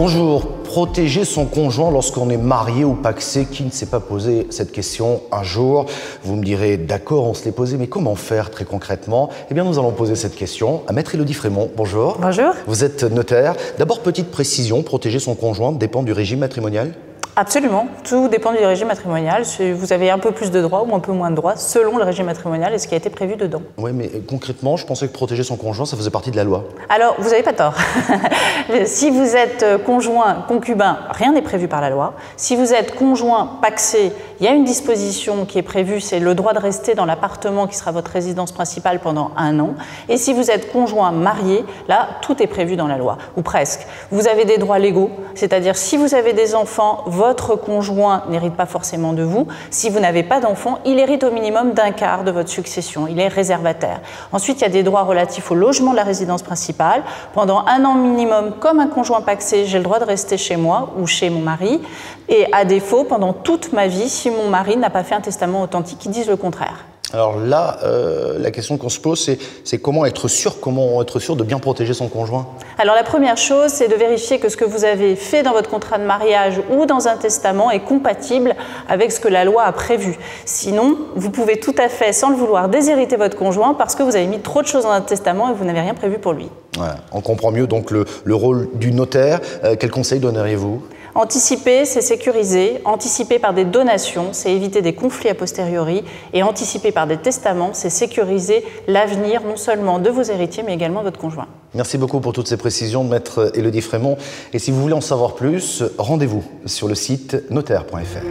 Bonjour, protéger son conjoint lorsqu'on est marié ou pacsé, qui ne s'est pas posé cette question un jour? Vous me direz, d'accord, on se l'est posé, mais comment faire très concrètement? Eh bien, nous allons poser cette question à Maître Élodie Frémont. Bonjour. Bonjour. Vous êtes notaire. D'abord, petite précision, protéger son conjoint dépend du régime matrimonial? Absolument, tout dépend du régime matrimonial. Vous avez un peu plus de droits ou un peu moins de droits selon le régime matrimonial et ce qui a été prévu dedans. Oui, mais concrètement, je pensais que protéger son conjoint, ça faisait partie de la loi. Alors, vous n'avez pas tort. Si vous êtes conjoint, concubin, rien n'est prévu par la loi. Si vous êtes conjoint, pacsé, il y a une disposition qui est prévue, c'est le droit de rester dans l'appartement qui sera votre résidence principale pendant 1 an. Et si vous êtes conjoint marié, là, tout est prévu dans la loi, ou presque. Vous avez des droits légaux, c'est-à-dire si vous avez des enfants, votre conjoint n'hérite pas forcément de vous. Si vous n'avez pas d'enfant, il hérite au minimum d'1/4 de votre succession. Il est réservataire. Ensuite, il y a des droits relatifs au logement de la résidence principale. Pendant 1 an minimum, comme un conjoint pacsé, j'ai le droit de rester chez moi ou chez mon mari. Et à défaut, pendant toute ma vie, si mon mari n'a pas fait un testament authentique qui dise le contraire. Alors là, la question qu'on se pose, c'est comment être sûr de bien protéger son conjoint? Alors la première chose, c'est de vérifier que ce que vous avez fait dans votre contrat de mariage ou dans un testament est compatible avec ce que la loi a prévu. Sinon, vous pouvez tout à fait, sans le vouloir, déshériter votre conjoint parce que vous avez mis trop de choses dans un testament et vous n'avez rien prévu pour lui. Voilà. On comprend mieux donc le rôle du notaire. Quel conseil donneriez-vous? Anticiper, c'est sécuriser. Anticiper par des donations, c'est éviter des conflits a posteriori. Et anticiper par des testaments, c'est sécuriser l'avenir non seulement de vos héritiers, mais également de votre conjoint. Merci beaucoup pour toutes ces précisions, Maître Élodie Frémont. Et si vous voulez en savoir plus, rendez-vous sur le site notaire.fr.